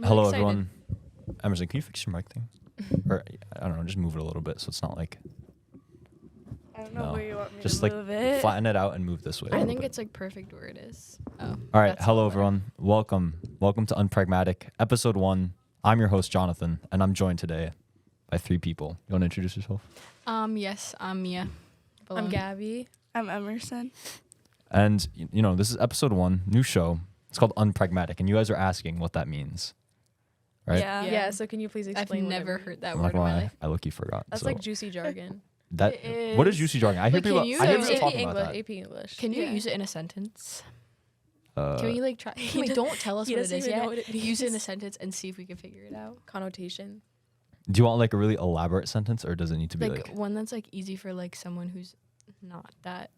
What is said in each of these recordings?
Hello, excited. everyone. Emerson, can you fix your mic thing? Or, I don't know, just move it a little bit so it's not like... I don't know No. where you want me Just, to like, move it. flatten it out and move this way a I little think bit. it's like perfect where it is. Oh. All right, that's hello, all there. everyone. Welcome to Unpragmatic, episode 1. I'm your host, Jonathan, and I'm joined today by 3 people. You want to introduce yourself? Yes, I'm Mia. I'm Gabby. I'm Emerson. And, you know, this is episode 1, new show. It's called Unpragmatic, and you guys are asking what that means, right? Yeah. Yeah. So can you please I've explain? what it never means? heard that I'm word not in my gonna lie, life. I look-y forgot. That's so like juicy jargon. that. It What is is- juicy jargon? I hear Wait, can people. you- I hear so people AP talking English, about that. AP English. Can you Yeah. use it in a sentence? Uh, Can we like try? Can we don't tell us he what it doesn't is even yet. know what it Use it in a means. sentence and see if we can figure it out. Connotation. do you want like a really elaborate sentence, or does it need to be Like like? one that's like easy for like someone who's not that.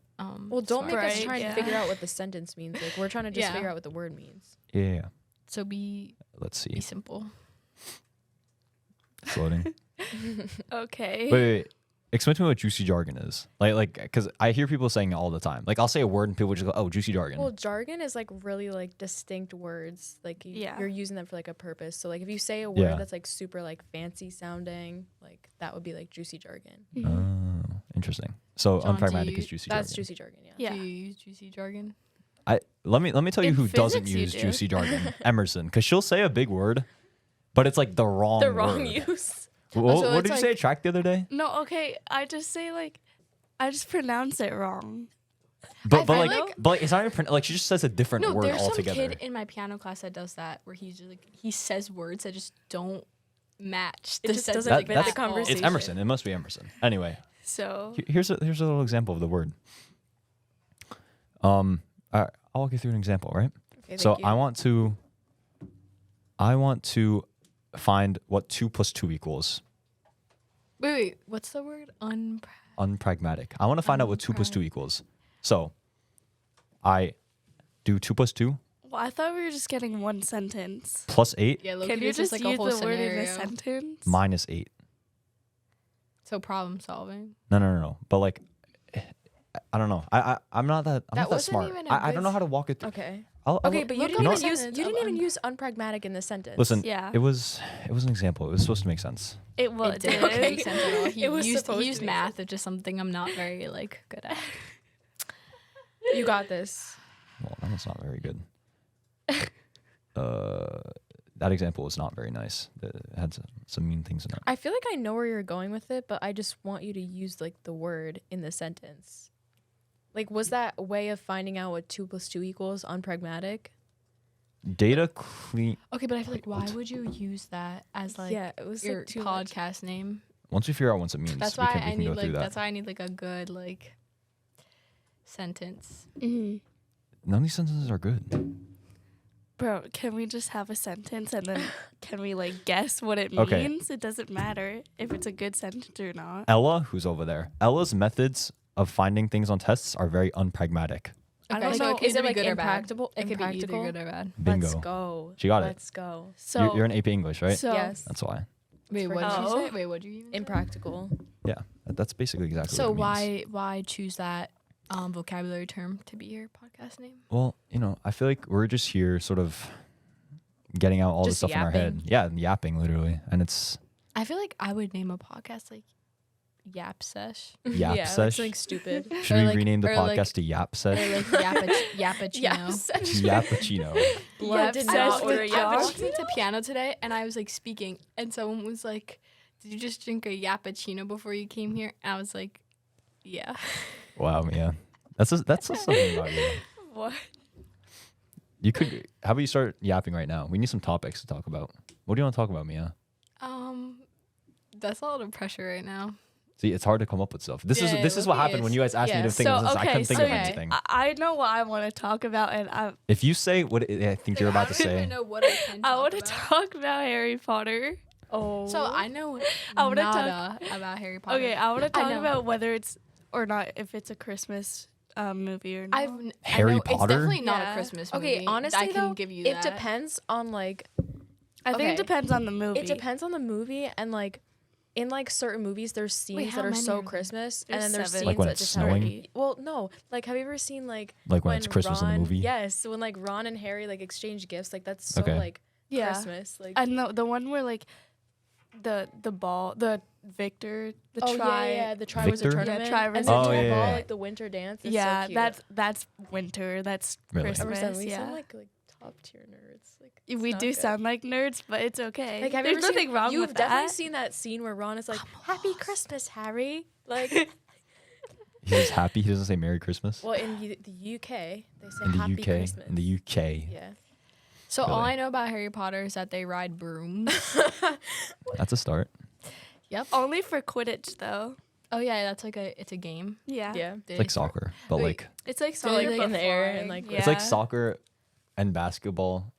Well, don't make smart. us Right, try yeah. and figure out what the sentence means. Like we're trying to just Yeah. figure out what the word means. Yeah. So be Let's see. simple. It's loading. Okay. Wait. Explain to me what juicy jargon is. Like, because I hear people saying it all the time. Like, I'll say a word and people just go, "Oh, juicy jargon." Well, jargon is like really like distinct words. Like Yeah. you're using them for like a purpose. So like if you say a word Yeah. that's like super like fancy sounding, like that would be like juicy jargon. Oh, interesting. So John, do unpragmatic you- is juicy That's jargon. juicy jargon. Yeah. Yeah. Do you use juicy jargon? Let me tell you In who doesn't physics you use do. juicy jargon. Emerson, because she'll say a big word, but it's like the wrong. The wrong word. use. What, so what it's did you say like- at track the other day? No, okay. I just pronounce it wrong. But I but feel like it's not even like she just says a different No, word there's some altogether. kid in my piano class that does that, where he's just like he says words that just don't match. It the just sentence doesn't fit at the all. conversation. It's Emerson. It must be Emerson. Anyway, So here's a little example of the word. All right, I'll walk you through an example, right? Okay, So thank you. I want to find what 2 + 2 equals. Wait, what's the word? Unpragmatic. I want to find out what 2 + 2 equals. So I do 2 + 2 well, I thought we were just getting one sentence. + 8 Yeah, Can you just like use a whole the word in a scenario. sentence? minus 8. So problem solving. No. But like, I don't know. I'm not that wasn't smart. even a I don't good know how to walk it through. Okay. I'll Okay, but you Look didn't up even a use sentence you of didn't even use unpragmatic in this sentence. listen. Yeah. It was an example. It was supposed to make sense. It was. It didn't make sense at all. He It was used, supposed he to used make math, which is something I'm not very like good at. You got this. Well, that's not very good. That example was not very nice. It had some mean things in it. I feel like I know where you're going with it, but I just want you to use like the word in the sentence. Like, was that a way of finding out what 2 + 2 equals unpragmatic? Data clean. Okay, but I feel like Wait, why what? would you use that as like Yeah, it was, your like, too much. podcast name? Once we figure out what it means, That's we why can I go need through like that. that's why I need like a good like sentence. Mhm. None of these sentences are good. Bro, can we just have a sentence and then can we like guess what it Okay. means? It doesn't matter if it's a good sentence or not. Ella, who's over there, Ella's methods of finding things on tests are very unpragmatic. I don't so know. it could Is it either be like good or bad. impractical? It could be either Impractical? good or bad. Bingo. Let's go. She got it. Let's go. So You're in AP English, right? So Yes. That's why. Wait, for what did you Oh. say? Wait, what did you even say? Impractical. Yeah, that's basically exactly So what it means. why choose that vocabulary term to be your podcast name? Well, you know, I feel like we're just here sort of getting out all the Just stuff in our head. yapping. Yeah, yapping literally. And it's I feel like I would name a podcast like Yap Sesh. Yap yeah, Sesh. Like something stupid. Should Or we like- rename the or like- podcast to Yap Or Sesh? like Yappuccino. Yappuccino. Blood did Sesh not with order Josh. I was Yappuccino. listening to piano today and I was like speaking and someone was like, "Did you just drink a Yappuccino before you came here?" And I was like, "Yeah." Wow, Mia. That's just something about you. what? You could. How about you start yapping right now? We need some topics to talk about. What do you want to talk about, Mia? That's a lot of pressure right now. See, it's hard to come up with stuff. This Yeah, is it what really happened when is. you guys asked me Yeah, to think So of this. I okay, couldn't think so of anything. I know what I want to talk about, and If you say what I think you're about to I don't even say, know what I can I talk want to about. talk about Harry Potter. Oh. So I know I wanna nada about Harry Potter. Okay, I want to I talk know. about whether it's or not, if it's a Christmas movie or not. Harry I know Potter? It's definitely not Yeah. a Christmas movie. Okay, honestly I can though, give you it that. depends on like I think okay. it depends on the movie. it depends on the movie and like in like certain movies there's scenes how that are many so are there? Christmas There's and then there's 7. scenes Like when that it's just snowing? have well no like have you ever seen like Like when it's Christmas in the Ron, movie? yes when like Ron and Harry like exchange gifts like that's so Okay. like Yeah. Christmas. Like And the one where like the ball, the Victor, the oh tri. yeah, the Triwizard Victor? tournament. Yeah, and Triwizard then Oh, yeah, ball, yeah. like the winter dance. It's Yeah, so cute. that's winter. That's Really? Christmas. We Yeah. sound like top tier nerds. Like it's We not do good. sound like nerds, but it's okay. Like have you There's ever nothing seen, wrong you've with definitely that. seen that scene where Ron is like, "Happy Christmas, Harry." Like, He's just happy. He doesn't say Merry Christmas. well, in the UK, they say In the Happy UK. Christmas. In the UK. Yeah. So all Really? I know about Harry Potter is that they ride brooms. That's a start. Yep. Only for Quidditch though. Oh yeah, that's like it's a game. Yeah. Yeah. They- It's like soccer, but Wait, like It's like So, soccer like, in the air flying. and, like, yeah. it's like soccer and basketball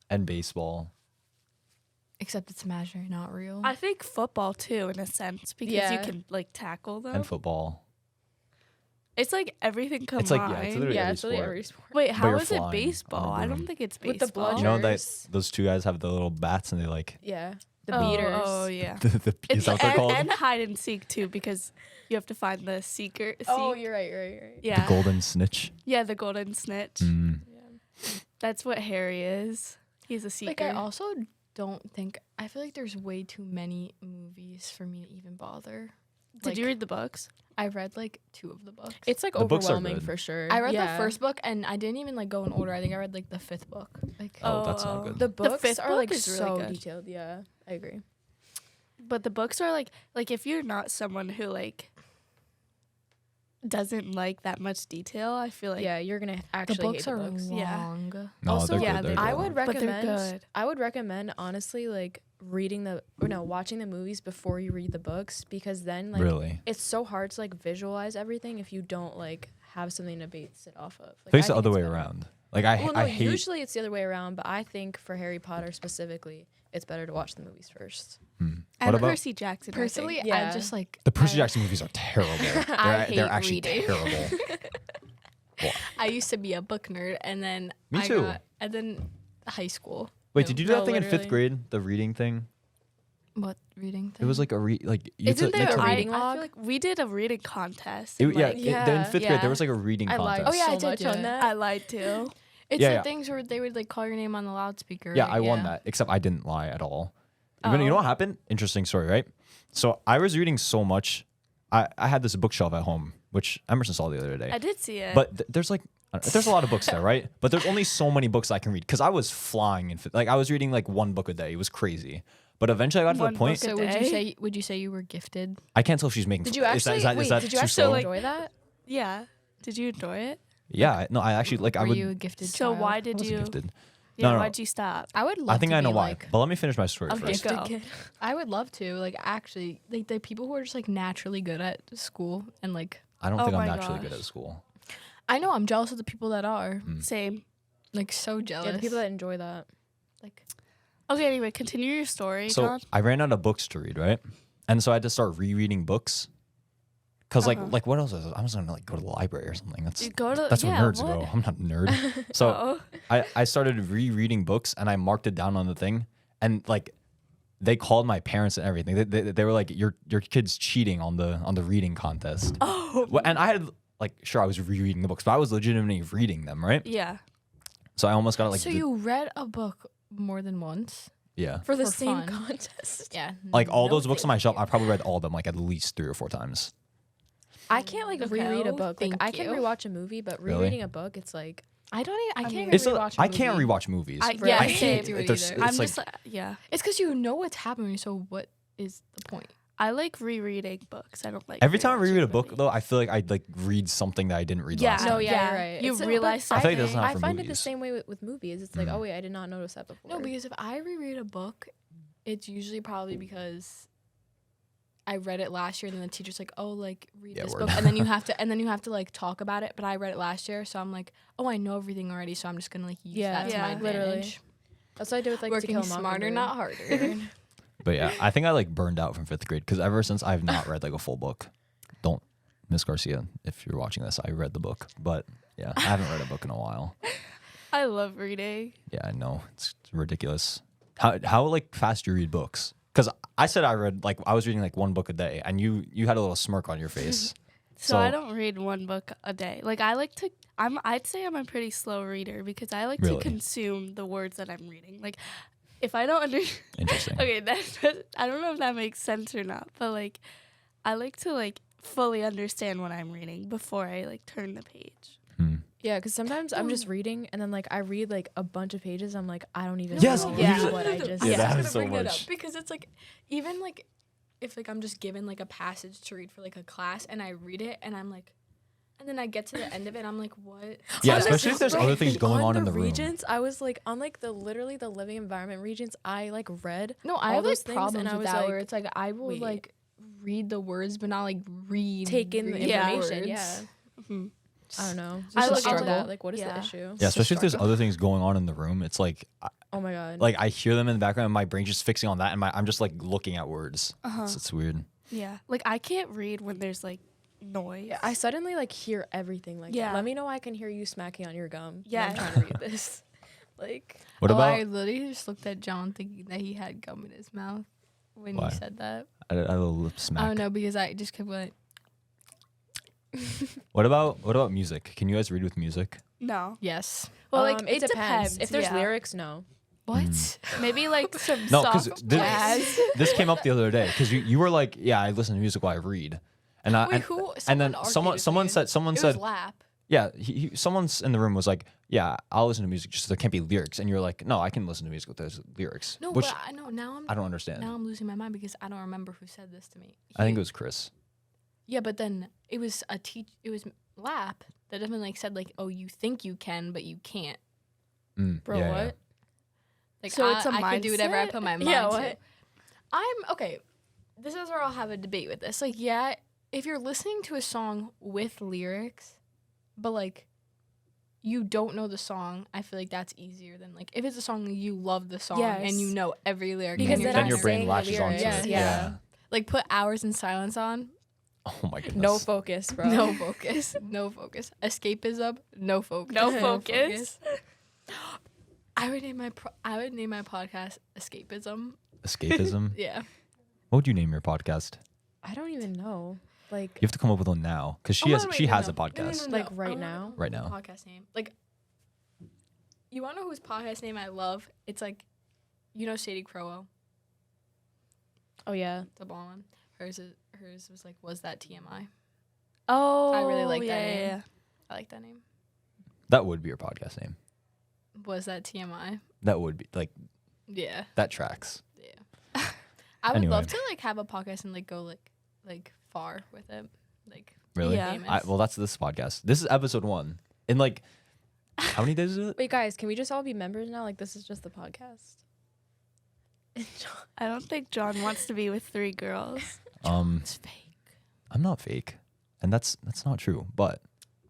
and baseball. except it's imaginary, not real. I think football too, in a sense, because you Yeah. can like tackle them. And football. It's like everything combined. It's like yeah, it's literally Yeah, every it's really sport. every sport. Wait, But how you're is it flying on a baseball? I don't broom. think it's With baseball. the You know that Bludgers. those two guys have the little bats and they like Yeah. The oh, beaters. Oh yeah. is It's that what they're called? and hide and seek too, because you have to find the seeker. Oh, seek. you're right. You're right. Yeah. The golden snitch. Yeah, the golden snitch. Mm. Yeah. That's what Harry is. He's a seeker. like I also don't think I feel like there's way too many movies for me to even bother. Did you like- read the books? I read like 2 of the books. It's like The books are overwhelming good. for sure. I read Yeah. the first book and I didn't even like go in order. I think I read like the 5th book. Like Oh, that's not good. The books fifth are book like is really so good. detailed. Yeah, I agree. But the books are like if you're not someone who like doesn't like that much detail, I feel like yeah, you're gonna the actually books hate are the books. long. No, Also, they're yeah, good. They're they- I good. would But they're recommend. good. I would recommend honestly like watching the movies before you read the books because then like Really. it's so hard to like visualize everything if you don't like have something to base it off of. Like, I think it's the think other way better. around. Like I Well, no, I hate usually it's the other way around, but I think for Harry Potter specifically, it's better to watch the movies first. and What about Percy Jackson. Personally, I think. Yeah. I just like the Percy I- Jackson movies are terrible. I hate they're actually reading. terrible. I used to be a book nerd and then Me too. And then high school. Wait, No, did you do no, that thing in literally. 5th grade? The reading thing? What reading thing? It was like you Isn't there had to a I, reading I log? feel like we did a reading contest. It, and, yeah, like, in 5th grade Yeah. there was like a reading I lied contest. Oh, yeah, I so did much do on it. that. I lied too. It's Yeah, the yeah. things where they would like call your name on the loudspeaker. Yeah, right? I won that. Except I didn't lie at all. You know Oh. what happened? Interesting story, right? So I was reading so much. I had this bookshelf at home, which Emerson saw the other day. I did see it. But there's like there's a lot of books there, right? But there's only so many books I can read because I was flying like I was reading like 1 book a day. It was crazy. But eventually I got to One the point. book So day? would you say you were gifted? I can't tell if she's making. Did you is that- actually is that, wait? is that Did you too actually slow? enjoy that? yeah. Did you enjoy it? Yeah, no, I actually like. I Were would. you a gifted So child? why I did wasn't you? gifted. Yeah, No. why'd you stop? I would love I think to I know be why. like But let me finish my story Okay, first. go. I would love to like actually like the people who are just like naturally good at school and like I don't Oh think I'm my naturally good gosh. at school. I know I'm jealous of the people that are Same. like so jealous. Yeah, the people that enjoy that. like Okay, anyway, continue your story, So John. I ran out of books to read, right? And so I had to start rereading books. Cause Uh-huh. like what else is it? I was gonna like go to the library or something. That's You go to that's yeah, where nerds what? go. I'm not a nerd. So Oh. I started rereading books and I marked it down on the thing and like they called my parents and everything. They were like your kid's cheating on the reading contest. Oh. Well, and I had like sure I was rereading the books, but I was legitimately reading them, right? Yeah. So I almost got like so you read a book more than once? yeah. For the For same fun. contest. Yeah. Like all no those books on my thank shelf, you. I probably read all of them like at least 3 or 4 times. I can't like reread a No, book. Like thank I can you. rewatch a movie, but Really? rereading a book, it's like I don't even. I can't mean- even It's rewatch. I can't rewatch movies. Yeah, I same. hate Do it. it There's- either. it's I'm like just like yeah. It's because you know what's happening. So what is the point? I like rereading books. I don't like every time I rewatching reread a book movies. though, I feel like I like read something that I didn't read Yeah. last No, time. yeah, you're right. You It's- realize but I feel like it something. doesn't have I for find it the movies. same way with movies. It's like, oh wait, I did not notice that before. No, because if I reread a book, it's usually probably because I read it last year, and then the teacher's like, "Oh, like read Yeah, this word. book," and then you have to like talk about it. But I read it last year, so I'm like, "Oh, I know everything already," so I'm just gonna like use Yeah, that to yeah, my literally. advantage. That's what I did with like To Working Kill a smarter, Mockingbird. not harder. But yeah, I think I like burned out from 5th grade because ever since I've not read like a full book. Don't, Miss Garcia, if you're watching this, I read the book, but yeah, I haven't read a book in a while. I love reading. Yeah, I know it's ridiculous. How like fast you read books? Because I said I read like I was reading like 1 book a day, and you had a little smirk on your face. So I don't read 1 book a day. Like I like to I'd say I'm a pretty slow reader because I like Really? to consume the words that I'm reading. Like if I don't Interesting. okay, I don't know if that makes sense or not, but like I like to like fully understand what I'm reading before I like turn the page. Yeah, because sometimes I'm just reading and then like I read like a bunch of pages. I'm like, I don't even Yes, know yeah. what I just Yeah, I that was is gonna so bring that much. up because it's like even like if like I'm just given like a passage to read for like a class and I read it and I'm like, and then I get to the end of it, I'm like, what? Yeah, On especially if there's other things going on in the room. regions, I was like, on like the literally the living environment regions, I like read No, I all have those like things, problems and I with was that like, where it's like I will wait. like read the words but not like read take in the read information. words. Yeah, Mhm. I don't know. I Just look look into into that. that. Like, what is the Yeah. issue? Yeah, It's a especially if there's struggle. other things going on in the room. It's like Oh my god. I hear them in the background and my brain's just fixing on that and I'm just like looking at words. Uh-huh. It's weird. Yeah. Like I can't read when there's like noise. Yeah, I suddenly like hear everything. Like, Yeah. let me know I can hear you smacking on your gum. Yeah. I'm trying to read this. Like, What I about literally just looked at John thinking that he had gum in his mouth when Why? you said that. a little lip I smack? don't know because I just kept going. What about music? Can you guys read with music? No. Yes. Well, like it depends. If there's yeah. lyrics, no. What? Maybe like some No, because soft this, jazz. this came up the other day because you were like, yeah, I listen to music while I read, and I Wait, and, who? and then argued someone with someone me. said someone It said was Lap. yeah someone's in the room was like, yeah, I'll listen to music just so there can't be lyrics, and you're like, no, I can listen to music with those lyrics, No, which but I know now I'm. I don't understand. Now I'm losing my mind because I don't remember who said this to me. I think it was Chris. Yeah, but then it was It was Lap that definitely like said like, oh, you think you can, but you can't. Bro, yeah, what? yeah. Like So it's a I can do whatever I mindset? put my mind Yeah, to. what? I'm okay. This is where I'll have a debate with this. Like, yeah, if you're listening to a song with lyrics, but like you don't know the song, I feel like that's easier than like if it's a song you love the song and you Yes. know every lyric. Because and you're then then trying your to- brain saying the latches onto lyrics. it. Yeah. Yeah. like put Hours in Silence on. Oh my goodness. No focus, bro. No focus. No focus. Escapism. No focus. No focus. I would name my podcast Escapism. Escapism. Yeah. What would you name your podcast? I don't even know. Like, You have to come up with one now because she has a podcast. Like, right now? Right now. Podcast name. Like, you want to know whose podcast name I love? It's like, you know, Sadie Crowell, oh yeah. the blonde one. Hers was like, was that TMI? Oh, I really like that yeah, name. yeah. I like that name. That would be your podcast name. Was that TMI? That would be like Yeah. that tracks. Yeah. I would Anyway. love to like have a podcast and like go like far with it. Like Really? Yeah. famous. Well, that's this podcast. This is episode 1. In like, how many days is it? Wait, guys, can we just all be members now? Like, this is just the podcast. I don't think John wants to be with 3 girls. It's fake. I'm not fake, and that's not true. But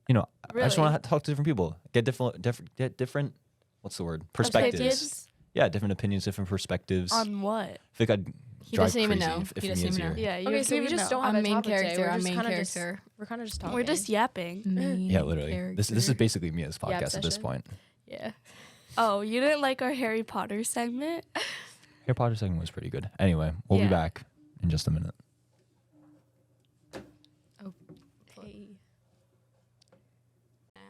I just Really? want to talk to different people, get different. What's the word? Perspectives. Opinions? Yeah, different opinions, different perspectives. I On what? think I'd He drive doesn't even crazy know. if He me doesn't is even know. here. Yeah, you Okay, don't so we even just know. don't have I'm a main topic today. character. We're I'm just main kind of just character. we're kind of just talking. We're just yapping. Main Yeah, literally. This is character. basically Mia's podcast at this obsession. point. Yeah. Oh, you didn't like our Harry Potter segment? Harry Potter segment was pretty good. Anyway, we'll be Yeah. back in just a minute. Hey. Now.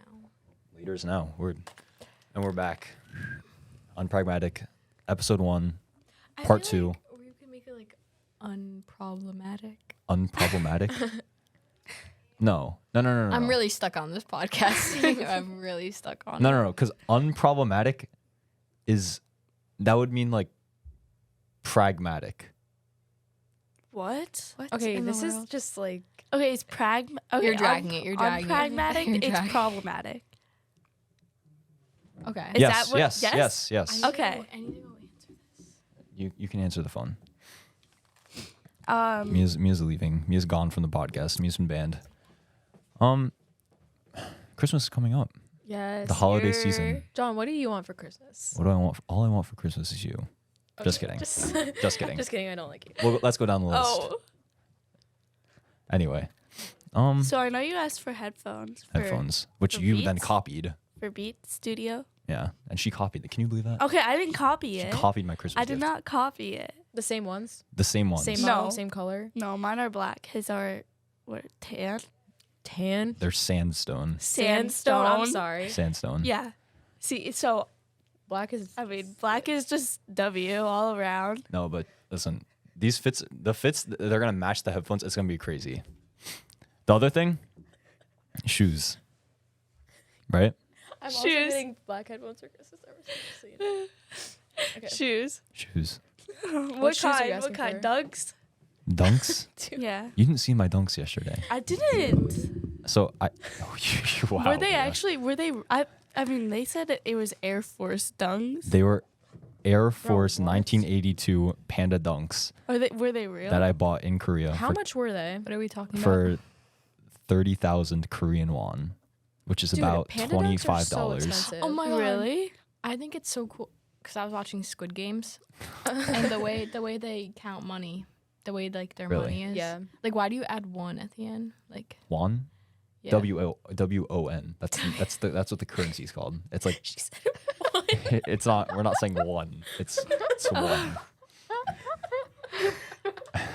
Leaders now. We're back. Unpragmatic, episode 1, I part feel 2. like we can make it like unproblematic. Unproblematic. No. I'm really stuck on this podcast. I'm really stuck on it. No. Because unproblematic that would mean like pragmatic. What? What Okay, in the this is world? just like Okay, it's pragma. Okay, You're dragging it, you're dragging it. Unpragmatic, You're it's dragging it. problematic. Okay. Is Yes, that what- yes, yes? yes. Okay. I need to go answer this. You can answer the phone. Um, Mia's leaving. Mia's gone from the podcast. Mia's been banned. Christmas is coming up. yes. The holiday you're- season. John, what do you want for Christmas? What do I want? All I want for Christmas is you. Just Okay, kidding. Just, Just kidding. just kidding. I don't like you. Well, let's go down the list. Oh, Anyway, so I know you asked for headphones. headphones, which for you then Beats? copied. For Beat Studio. Yeah, and she copied it. Can you believe that? Okay, I didn't copy She it. copied my Christmas I did gift. not copy it. The same ones, The same ones. same No. model, same color. No, mine are black. His are what? Tan. They're sandstone. Sandstone. I'm sorry. Sandstone. Yeah. See, so Black is. I mean, black is just W all around. No, but listen, the fits, they're gonna match the headphones. It's gonna be crazy. The other thing, shoes. Right? I'm also Shoes. getting black headphones for Christmas. So you know. Okay. Shoes. Shoes. What shoes are you kind? What asking kind? for? Dunks? Dunks. Yeah. You didn't see my dunks yesterday. I didn't. So I. Wow. Were they yeah. actually? Were they? I mean, they said it was Air Force dunks. They were Air Force what? 1982 Panda dunks Were they real? that I bought in Korea. How for, much were they? What are we talking about? For 30,000 Korean won, which is Dude, about Panda dunks are so $25. expensive. Oh my god. Really? I think it's so cool because I was watching Squid Games, and the way they count money, the way like their Really? money is. Yeah. Like, why do you add one at the end? Like, Won? yeah. WON. That's what the currency is called. It's like She said what? it's not. We're not saying one. It's one.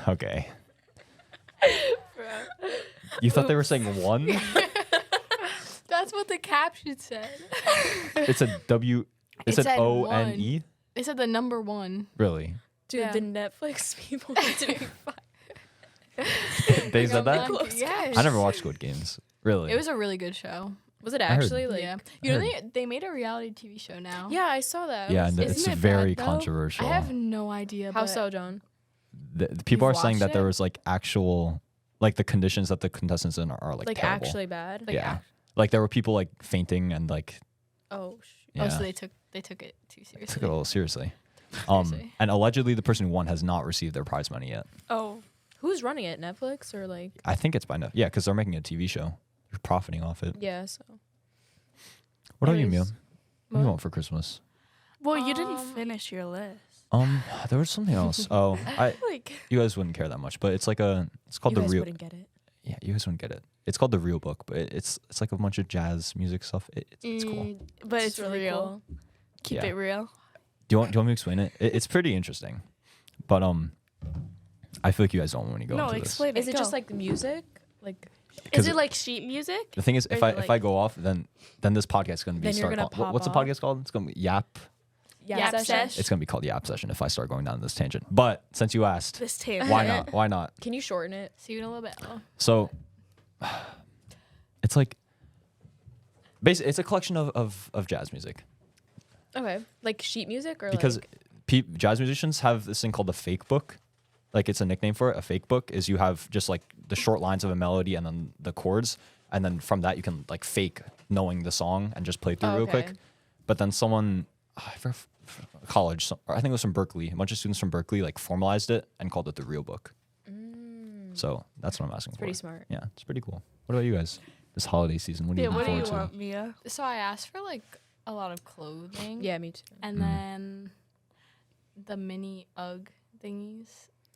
Okay. You thought they were saying one? That's what the caption said. It's a W. It It said said ONE. They said the number one. Really? Dude, Yeah. the Netflix people need to be fired. They said that? Yes. I never watched Squid Games. Really? It was a really good show. Was it heard. actually like? Yeah. I You know heard. they made a reality TV show now. Yeah, I saw that. Yeah, Was- and Isn't it's it very bad, though? controversial. I have no idea. How but so, John? The people are You've saying that watched there it? was like actual, like the conditions that the contestants in are like Like terrible. actually bad? Like, Yeah. Like there were people like fainting and like Oh, yeah, Oh, so they took it too seriously. took it a little seriously. Seriously. And allegedly the person who won has not received their prize money yet. Oh. who's running it? Netflix or like? I think it's by now. Yeah, because they're making a TV show. You're profiting off it. Yeah. So. What about you, Mia? Anyways, What do you what? want for Christmas? Well, you didn't Um, finish your list. There was something else. Oh, Like, you guys wouldn't care that much, but it's like it's called you the guys real. wouldn't get it. Yeah, you guys wouldn't get it. It's called the Real Book, but it's like a bunch of jazz music stuff. It's cool. but It's it's really real. cool. Keep Yeah. it real. Do you want me to explain it? It's pretty interesting, but I feel like you guys don't want me to go No, into explain it. Is it Go. just like the music? Like Is 'cause it like sheet music? this. The thing is, or if is it if I go off, then this podcast is going to be Then you're start. gonna call- pop what's the off. podcast called? It's going to be Yap. Yap session? sesh? It's going to be called Yap Session if I start going down this tangent. But since you asked, This tangent. why not? Why not? Can you shorten it? See you in a little bit. Oh. So it's like basically it's a collection of jazz music Okay. Like sheet music or because like jazz musicians have this thing called the fake book. Like it's a nickname for it. A fake book is you have just like the short lines of a melody and then the chords, and then from that you can like fake knowing the song and just play through real quick. Okay. But then someone, college, I think it was from Berkeley, a bunch of students from Berkeley like formalized it and called it the real book. So that's what I'm asking for. pretty smart. Yeah, it's pretty cool. What about you guys? This holiday season, what are you Yeah, looking what do you forward to? want, Mia? So I asked for like a lot of clothing. Yeah, me too. And then the mini UGG thingies.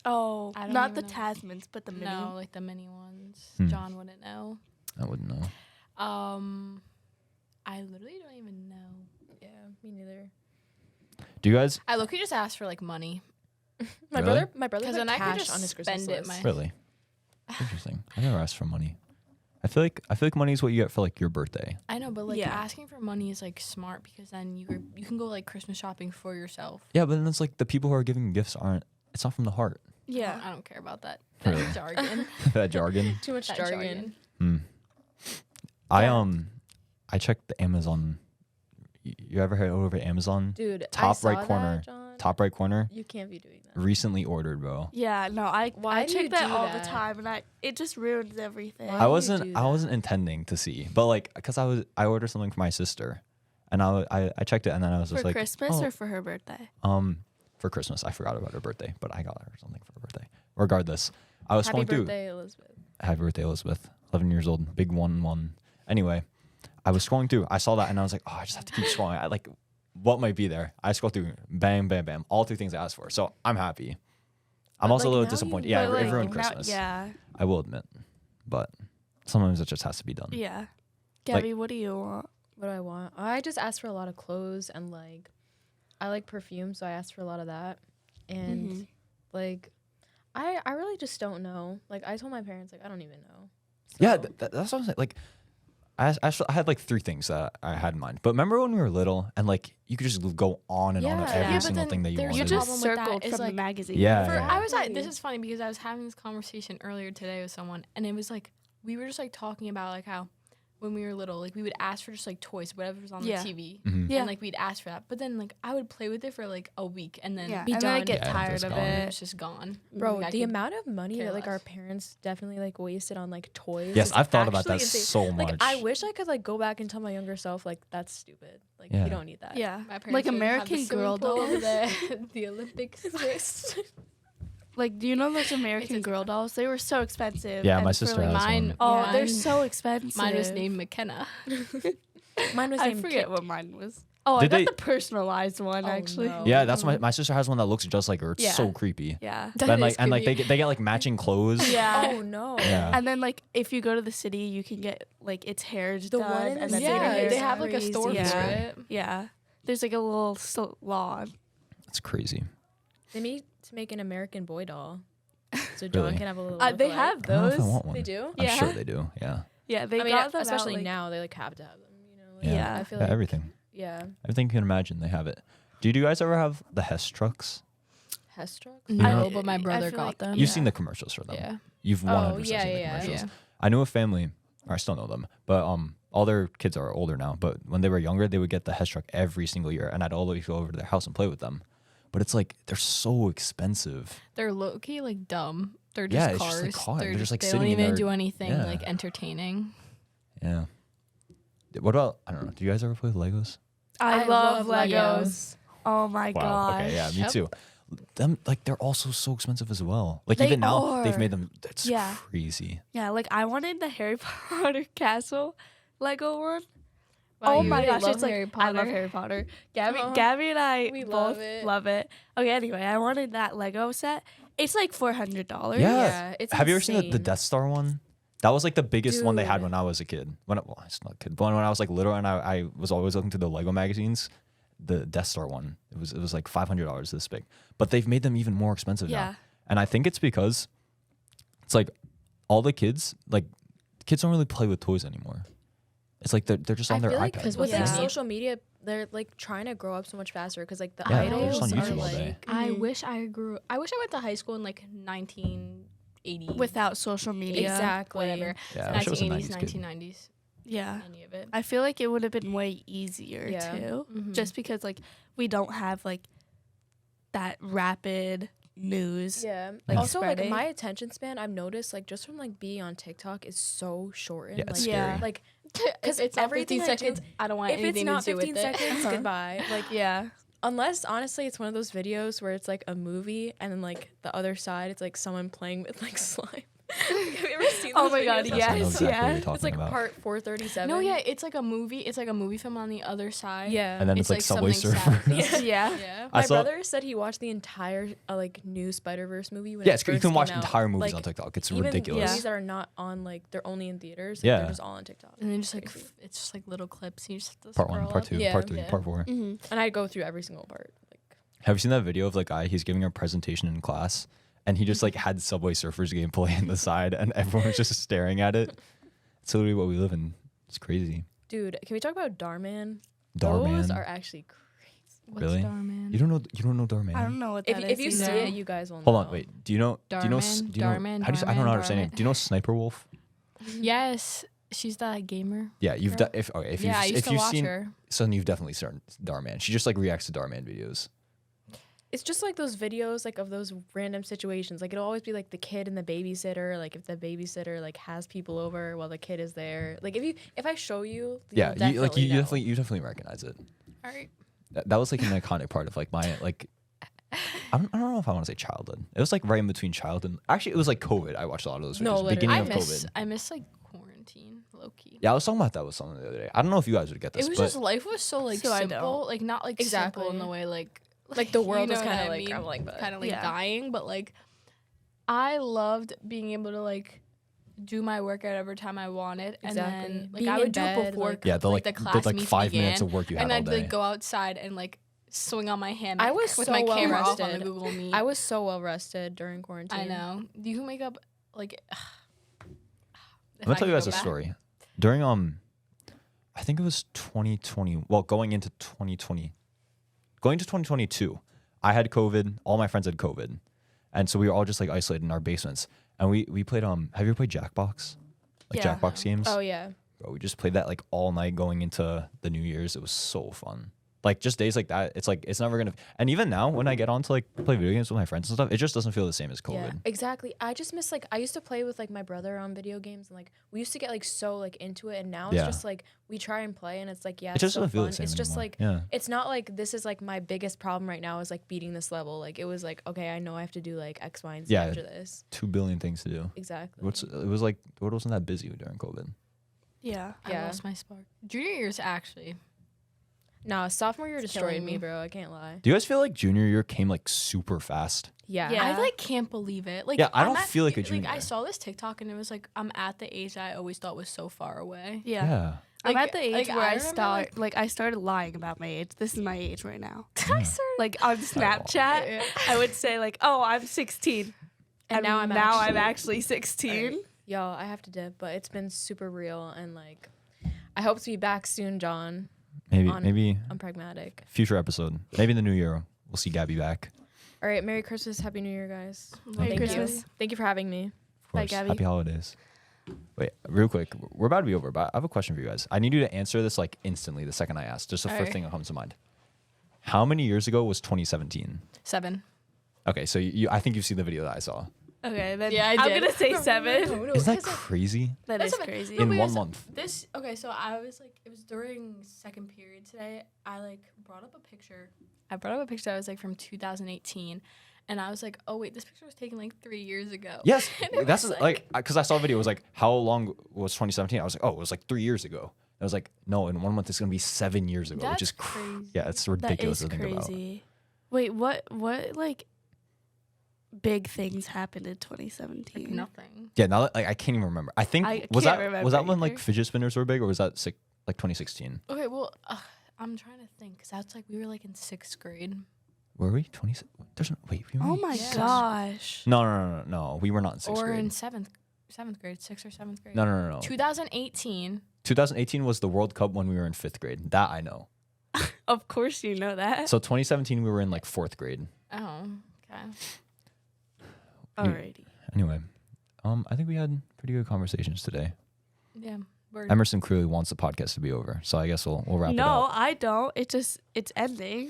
Oh, I don't not the even know. Tasmans, but the mini. No, like the mini ones. Hmm. John wouldn't know. I wouldn't know. I literally don't even know. Yeah, me neither. Do you guys I look, just asked for like money. My Really? brother Because put then I could cash just on his Christmas spend it list. really? Interesting. I never asked for money. I feel like money is what you get for like your birthday. I know, but like Yeah. asking for money is like smart because then you can go like Christmas shopping for yourself. Yeah, but then it's like the people who are giving gifts aren't. It's not from the heart. Yeah. I don't care about that. That Really? jargon. That jargon. Too much That jargon. Hmm. I checked the Amazon. You ever heard over Amazon? Dude, Top I saw right corner. That, John. Top right corner. You can't be doing that. Recently ordered, bro. Yeah, no, I Why do you check that do all that? the time, and it just ruins everything. Why I do you wasn't. do I that? wasn't intending to see, but like, cause I ordered something for my sister, and I checked it, and then I was For just like, Christmas oh, or for her birthday? for Christmas. I forgot about her birthday, but I got her something for her birthday. Regardless, I was Happy scrolling through. birthday, Elizabeth. Happy birthday, Elizabeth. 11 years old. Big 1-1. Anyway, I was scrolling through. I saw that and I was like, oh, I just have to keep scrolling. I like, what might be there? I scroll through. Bam, bam, bam. All 3 things I asked for. So I'm happy. I'm But, also a like, little now disappointed. you- Yeah, But, it like, ruined now- Christmas. Yeah, I will admit. But sometimes it just has to be done. yeah. Gabby, what do you want? What do I want? I just asked for a lot of clothes and like, I like perfume, so I asked for a lot of that. And Mhm. like, I really just don't know. Like, I told my parents, like, I don't even know. Yeah, So- that's what I'm saying. Like, I had like 3 things that I had in mind. But remember when we were little and like you could just go on and on with Yeah. every Yeah, but single then thing that you there's wanted. You a just problem with that circled is, from the like, magazine. Yeah. For, I was Exactly. this is funny because I was having this conversation earlier today with someone, and it was like we were just like talking about like how when we were little, like we would ask for just like toys, whatever was on Yeah. the TV, Mhm. Yeah. and like we'd ask for that. But then like I would play with it for like a week, and then Yeah, Be and then I done. get Yeah, tired it's of gone. it it. was just gone. Bro, Like, I the could amount of money care that like our less. parents definitely like wasted on like toys. Yes, is I've thought about actually that insane. so much. Like I wish I could like go back and tell my younger self like that's stupid. Like Yeah. you don't need that. Yeah, My parents like would have the American swimming Girl pool, dolls. the Olympics. Like, do you know those American It's Girl dolls? They were so expensive. Yeah, and my for, sister like, has mine- one. Oh, Yeah. they're so expensive. Mine was named McKenna. Mine was I named forget Kit. what mine was. Oh, Did I they- got the personalized one Oh, actually. no. Yeah, that's my sister has one that looks just like her. It's Yeah. so creepy. Yeah. That Then is like creepy. they get like matching clothes. Yeah. Oh no. Yeah. And then like if you go to the city, you can get like its hair The done, one in and the then city Yeah, their hair's they have like a store for Yeah. it. Yeah. There's like a little salon. It's crazy. They need to make an American boy doll, so John Really? can have a little. They lookalike. have I don't know if I those. want one. They do. I'm sure Yeah. they do. Yeah. Yeah, they I mean, got them especially out, like, now, they like have to have them. You know. Like, Yeah. Yeah. I feel Yeah, like everything. yeah. Everything you can imagine, they have it. Do you guys ever have the Hess trucks? Hess trucks. No, know- but my brother feel got like- them. You've seen the commercials for them. Yeah. You've 100% yeah, seen the yeah, commercials. yeah. I knew a family, or I still know them, but all their kids are older now. But when they were younger, they would get the Hess truck every single year, and I'd always go over to their house and play with them. But it's like they're so expensive. They're low key like dumb. They're just Yeah, it's cars. just like cars. They're just, like, they sitting don't in even their- do anything yeah. like entertaining. Yeah. What about, I don't know, do you guys ever play with Legos? I love Legos. Legos. Oh my god. Okay, yeah, me Yep. too. Them like they're also so expensive as well. Like They even now they've are. made them. It's Yeah. crazy. Yeah, like I wanted the Harry Potter castle Lego one. Wow, Oh you my really gosh, love it's like Harry I love Potter? Harry Potter. Gabby, Aw. Gabby and I We both love it. love it. Okay, anyway, I wanted that Lego set. It's like $400. Yeah. Yeah, it's Have you ever seen the insane. Death Star one? That was like the biggest one they had Dude. when I was a kid. Well, it's not a kid, but when I was like little and I was always looking through the Lego magazines. The Death Star one, it was like $500 this big, but they've made them even more expensive Yeah. now. And I think it's because it's like all the kids don't really play with toys anymore. It's like they're just on I their feel like iPad. because with like Yeah. social media, they're like trying to grow up so much faster. Because like the Yeah, they're idols just on are YouTube all like. day. I Mhm. wish I went to high school in like 1980. Without social media. exactly whatever. Yeah, I wish I was a 1980s, 90s kid. 1990s. Yeah. Any of it. I feel like it would have been way easier Yeah. too. Mhm. Just because like we don't have like that rapid news. Yeah. like, also, like spreading. my attention span, I've noticed like just from like being on TikTok is so shortened. Yeah, it's like, scary. Like If it's not everything 15 I do- seconds, I don't want if it's anything not to do 15 with it. seconds, goodbye. Like Yeah. unless honestly, it's one of those videos where it's like a movie and then like the other side, it's like someone playing with like slime. Have you ever seen? Oh those my God, videos? I know yes, exactly what yeah. you're talking It's like about. part 437. No, yeah, it's like a movie. It's like a movie film on the other side. Yeah. And then it's like Subway something sad. Surfers. Yeah. Yeah. I My saw- brother said he watched the entire like new Spider-Verse movie. When Yeah, it you first can watch came out. entire movies Like, on TikTok. It's even ridiculous. movies that are not on like they're only in theaters. Like, Yeah. they're just all on TikTok. And then just like Crazy. it's just like little clips. You just have to Part 1, scroll part up. 2, Yeah. part 3, Yeah. part 4. Mm-hmm. And I go through every single part. Like Have you seen that video of the guy? He's giving a presentation in class, and he just like had Subway Surfers gameplay in the side, and everyone was just staring at it. It's literally what we live in. It's crazy. dude, can we talk about Darman? Darman. Those are actually crazy. What's Really? Darman? You don't know Darman? I don't know what that is. If you see either. it, you guys will Hold know. on, wait. Do you know? Do you know? Darman, Do you know? Darman, How do you? I don't know how to say her Darman, name. Do you know Sniper Wolf? Yes, she's that gamer. Yeah, you've Girl. if Yeah, I you've used to you've watch seen, her. so then you've definitely seen Darman. She just like reacts to Darman videos. It's just like those videos like of those random situations. Like it'll always be like the kid and the babysitter. Like if the babysitter like has people over while the kid is there. Like if I show you, Yeah, you'll you like you know. definitely recognize it. All right. That was like an iconic part of like my like. I don't know if I want to say childhood. It was like right in between childhood. Actually, it was like COVID. I watched a lot of those videos. No, literally. Beginning I of miss COVID. like quarantine, low key. Yeah, I was talking about that with someone the other day. I don't know if you guys would get this, It was but just life was so like So I simple, don't. like not like Exactly. simple in the way like Like the world you was know kind what of I like mean? crumbling, but kind of like Yeah. dying, but like I loved being able to like do my work at whatever time I wanted, and Exactly. then like Being I in would do it bed, before like- yeah, the the class like meets 5 began, minutes of work you had and all I'd day. like go outside and like swing on my hammock. I was with so my well camera off on the rested. Google Meet. I was so well rested during quarantine. I know. Do you make up like? I'm gonna tell you guys a story. During I think it was 2020. Well, going into 2022, I had COVID. All my friends had COVID, and so we were all just like isolated in our basements. And we played. Have you ever played Jackbox? Like Yeah. Jackbox games? Oh yeah. Bro, we just played that like all night going into the New Year's. It was so fun. Like just days like that, it's like it's never gonna. And even now, when I get on to like play video games with my friends and stuff, it just doesn't feel the same as COVID. Yeah, exactly. I just miss like I used to play with like my brother on video games and like we used to get like so like into it and now it's Yeah. just like we try and play and it's like yeah, It it's just so doesn't feel fun. the same It's just anymore. like Yeah. it's not like this is like my biggest problem right now is like beating this level. Like it was like okay, I know I have to do like X, Y, and Z Yeah. after this. 2 billion things to do. Exactly. It was like what wasn't that busy during COVID? Yeah. I Yeah. lost my spark. Junior year's actually. No, sophomore year destroyed killing me, me. bro. I can't lie. Do you guys feel like junior year came like super fast? Yeah. Yeah. I like can't believe it. Like Yeah, I I'm don't feel like a junior. Like I saw this TikTok and it was like I'm at the age I always thought was so far away. Yeah. I'm Like- at the age like, where I I remember, start like I started lying about my age. This is my age right now. I started. Like on Snapchat, Yeah. I would say like, "Oh, I'm 16," And now I'm actually 16. Yo, I have to dip, but it's been super real and like I hope to be back soon, John. Maybe Unpragmatic. future episode. Maybe in the new year we'll see Gabby back. All right, Merry Christmas, Happy New Year, guys. Merry Thank Christmas. you. Thank you for having me. Of Bye, course. Gabby. Happy holidays. Wait, real quick. We're about to be over, but I have a question for you guys. I need you to answer this like instantly the second I ask. Just the first Alright. thing that comes to mind. How many years ago was 2017? 7. Okay, so I think you've seen the video that I saw. Okay, then Yeah, I I'm did. gonna say 7. Isn't that crazy? That That's is okay. crazy. No, In because 1 month. This okay, so I was like it was during second period today. I like brought up a picture. I brought up a picture that was like from 2018 and I was like, "Oh wait, this picture was taken like 3 years ago." Yes, And it that's was, like because I saw a video. It was like, how long was 2017? I was like, oh, it was like 3 years ago. I was like, no, in 1 month it's gonna be 7 years ago, which That's is crazy. yeah, it's That ridiculous is to think about. crazy. Wait, what like big things happened in 2017? Like nothing. Yeah, now that, like I can't even remember. I think I was can't that remember when like either. fidget spinners were big, or was that like 2016? Okay, well, I'm trying to think cuz that's like we were like in 6th grade. Were we 20? There's no wait. We were Oh in my Yeah. gosh. No. We were not in 6th Or grade. in 7th grade, 6th or 7th grade. No. 2018. 2018 was the World Cup when we were in 5th grade. That I know. Of course you know that. So 2017 we were in like 4th grade. Oh, okay. Alrighty. Anyway, I think we had pretty good conversations today. Yeah. We're Emerson clearly wants the podcast to be over, so I guess we'll wrap it No, up. I don't. It's ending.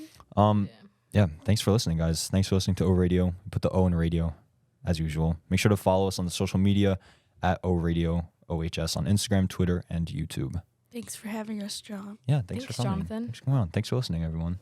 Yeah, thanks for listening, guys. Thanks for listening to O Radio. Put the O in radio, as usual. Make sure to follow us on the social media at O Radio OHS on Instagram, Twitter, and YouTube. Thanks for having us, John. Yeah, thanks for Thanks, coming. Jonathan. Thanks for coming on. Thanks for listening, everyone.